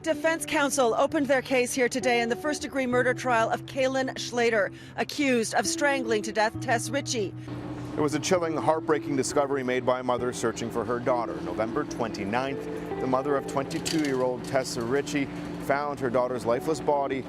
Defense counsel opened their case here today in the first-degree murder trial of Kaylin Schlater, accused of strangling to death Tess Richey. It was a chilling, heartbreaking discovery made by a mother searching for her daughter. November 29th, the mother of 22-year-old Tess Richey found her daughter's lifeless body.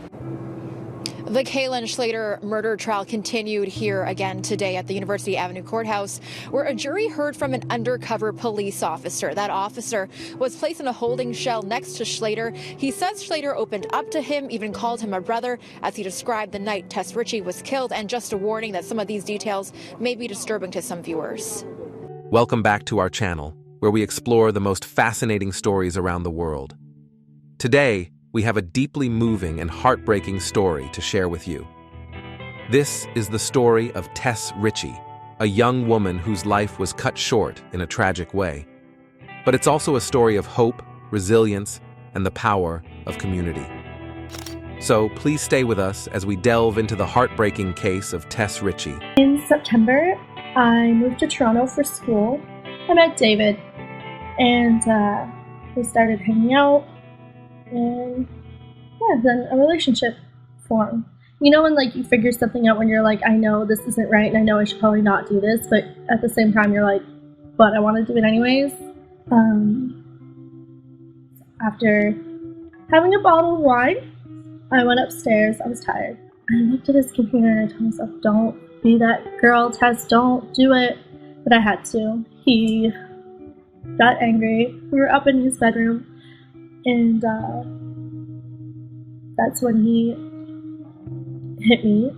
The Kaylin Schlater murder trial continued here again today at the University Avenue Courthouse, where a jury heard from an undercover police officer. That officer was placed in a holding cell next to Schlater. He says Schlater opened up to him, even called him a brother, as he described the night Tess Richey was killed. And just a warning that some of these details may be disturbing to some viewers. Welcome back to our channel, where we explore the most fascinating stories around the world. Today, we have a deeply moving and heartbreaking story to share with you. This is the story of Tess Richey, a young woman whose life was cut short in a tragic way. But it's also a story of hope, resilience, and the power of community. So please stay with us as we delve into the heartbreaking case of Tess Richey. In September, I moved to Toronto for school. I met David, and we started hanging out. And yeah, then a relationship formed. You know when like you figure something out when you're like, I know this isn't right and I know I should probably not do this, but at the same time you're like, but I want to do it anyways. After having a bottle of wine, I went upstairs. I was tired. I looked at his computer and I told myself, don't be that girl, Tess, don't do it. But I had to. He got angry. We were up in his bedroom. And that's when he hit me.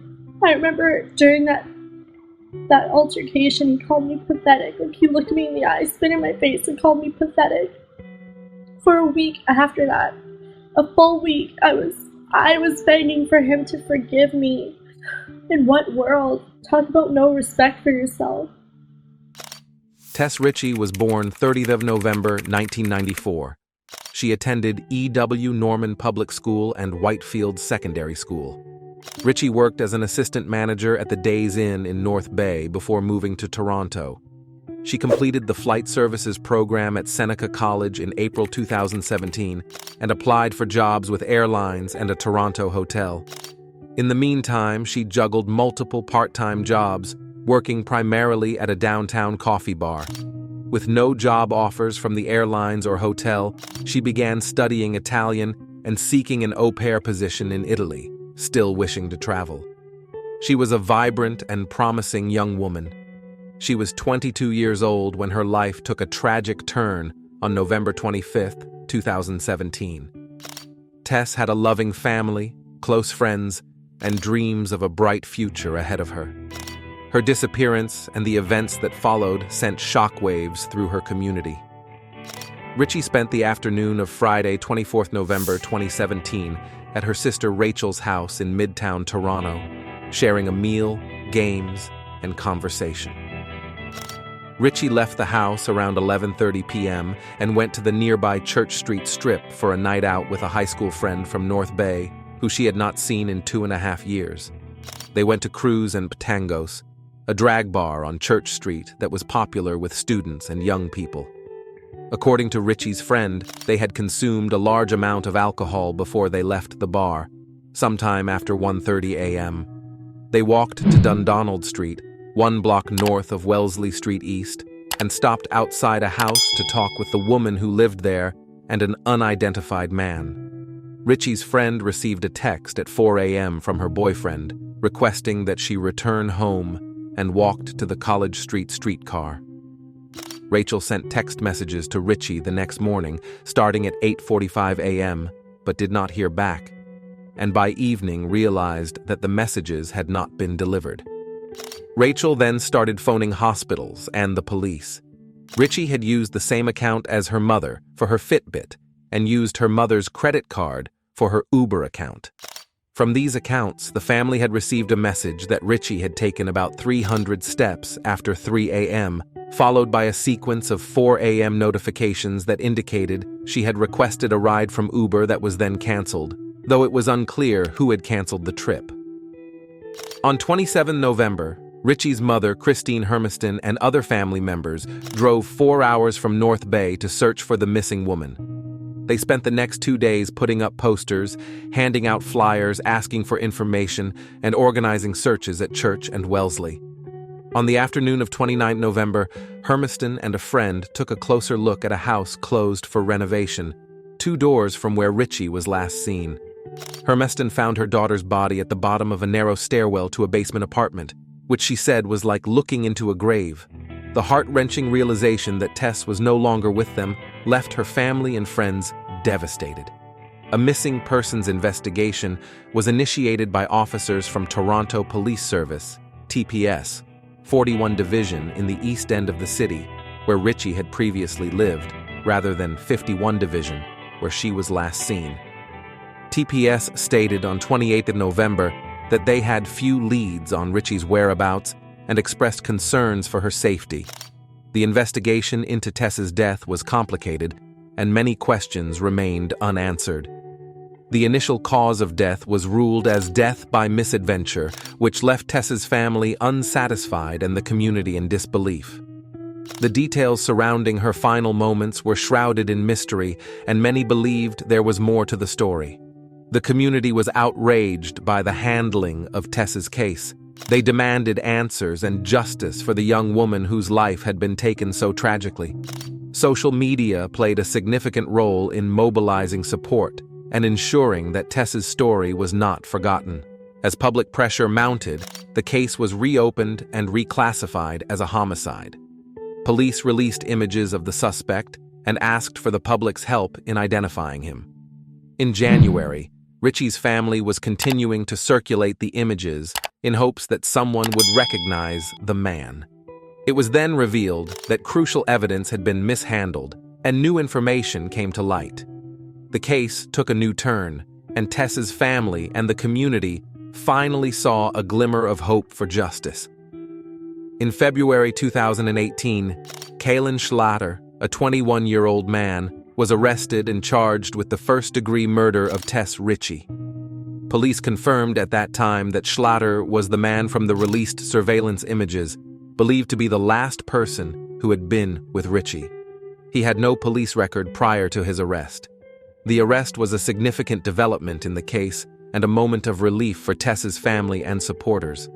I remember during that altercation, he called me pathetic. Like he looked me in the eye, spit in my face, and called me pathetic. For a week after that, a full week, I was begging for him to forgive me. In what world? Talk about no respect for yourself. Tess Richey was born 30th of November, 1994. She attended E.W. Norman Public School and Whitefield Secondary School. Richey worked as an assistant manager at the Days Inn in North Bay before moving to Toronto. She completed the flight services program at Seneca College in April 2017 and applied for jobs with airlines and a Toronto hotel. In the meantime, she juggled multiple part-time jobs, working primarily at a downtown coffee bar. With no job offers from the airlines or hotel, she began studying Italian and seeking an au pair position in Italy, still wishing to travel. She was a vibrant and promising young woman. She was 22 years old when her life took a tragic turn on November 25, 2017. Tess had a loving family, close friends, and dreams of a bright future ahead of her. Her disappearance and the events that followed sent shockwaves through her community. Richey spent the afternoon of Friday, 24th November 2017, at her sister Rachel's house in Midtown Toronto, sharing a meal, games, and conversation. Richey left the house around 11:30 p.m. and went to the nearby Church Street Strip for a night out with a high school friend from North Bay, who she had not seen in 2.5 years. They went to Cruz and Patangos, a drag bar on Church Street that was popular with students and young people. According to Richey's friend, they had consumed a large amount of alcohol before they left the bar, sometime after 1:30 a.m. They walked to Dundonald Street, 1 block north of Wellesley Street East, and stopped outside a house to talk with the woman who lived there and an unidentified man. Richey's friend received a text at 4 a.m. from her boyfriend, requesting that she return home and walked to the College Street streetcar. Rachel sent text messages to Richey the next morning, starting at 8:45 a.m., but did not hear back, and by evening realized that the messages had not been delivered. Rachel then started phoning hospitals and the police. Richey had used the same account as her mother for her Fitbit and used her mother's credit card for her Uber account. From these accounts, the family had received a message that Richey had taken about 300 steps after 3 a.m., followed by a sequence of 4 a.m. notifications that indicated she had requested a ride from Uber that was then canceled, though it was unclear who had canceled the trip. On 27 November, Richey's mother, Christine Hermiston, and other family members drove 4 hours from North Bay to search for the missing woman. They spent the next 2 days putting up posters, handing out flyers, asking for information, and organizing searches at Church and Wellesley. On the afternoon of 29 November, Hermiston and a friend took a closer look at a house closed for renovation, 2 doors from where Richey was last seen. Hermiston found her daughter's body at the bottom of a narrow stairwell to a basement apartment, which she said was like looking into a grave. The heart-wrenching realization that Tess was no longer with them left her family and friends devastated. A missing persons investigation was initiated by officers from Toronto Police Service, TPS, 41 Division in the east end of the city, where Richey had previously lived, rather than 51 Division, where she was last seen. TPS stated on 28 November that they had few leads on Richey's whereabouts and expressed concerns for her safety. The investigation into Tess's death was complicated, and many questions remained unanswered. The initial cause of death was ruled as death by misadventure, which left Tess's family unsatisfied and the community in disbelief. The details surrounding her final moments were shrouded in mystery, and many believed there was more to the story. The community was outraged by the handling of Tess's case. They demanded answers and justice for the young woman whose life had been taken so tragically. Social media played a significant role in mobilizing support and ensuring that Tess's story was not forgotten. As public pressure mounted, the case was reopened and reclassified as a homicide. Police released images of the suspect and asked for the public's help in identifying him. In January, Richey's family was continuing to circulate the images in hopes that someone would recognize the man. It was then revealed that crucial evidence had been mishandled and new information came to light. The case took a new turn, and Tess's family and the community finally saw a glimmer of hope for justice. In February 2018, Kaylin Schlatter, a 21-year-old man, was arrested and charged with the first-degree murder of Tess Richey. Police confirmed at that time that Schlatter was the man from the released surveillance images, believed to be the last person who had been with Richey. He had no police record prior to his arrest. The arrest was a significant development in the case and a moment of relief for Tess's family and supporters.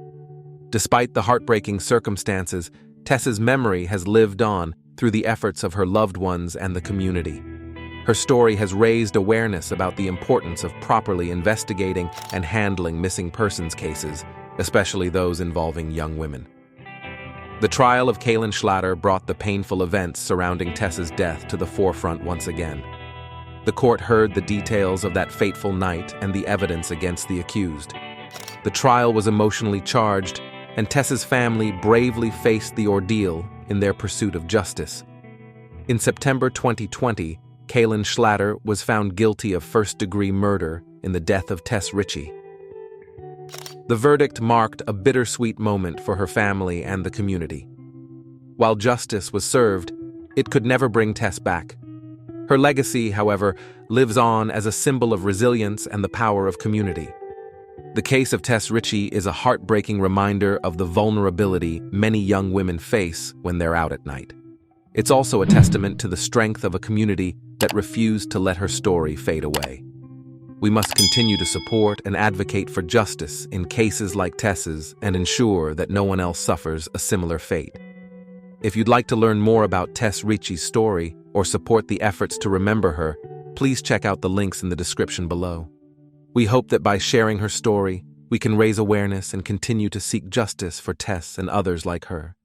Despite the heartbreaking circumstances, Tess's memory has lived on through the efforts of her loved ones and the community. Her story has raised awareness about the importance of properly investigating and handling missing persons cases, especially those involving young women. The trial of Kaylin Schlatter brought the painful events surrounding Tess's death to the forefront once again. The court heard the details of that fateful night and the evidence against the accused. The trial was emotionally charged, and Tess's family bravely faced the ordeal in their pursuit of justice. In September 2020, Kaylin Schlatter was found guilty of first-degree murder in the death of Tess Richey. The verdict marked a bittersweet moment for her family and the community. While justice was served, it could never bring Tess back. Her legacy, however, lives on as a symbol of resilience and the power of community. The case of Tess Richey is a heartbreaking reminder of the vulnerability many young women face when they're out at night. It's also a testament to the strength of a community that refused to let her story fade away. We must continue to support and advocate for justice in cases like Tess's and ensure that no one else suffers a similar fate. If you'd like to learn more about Tess Richey's story or support the efforts to remember her, please check out the links in the description below. We hope that by sharing her story, we can raise awareness and continue to seek justice for Tess and others like her.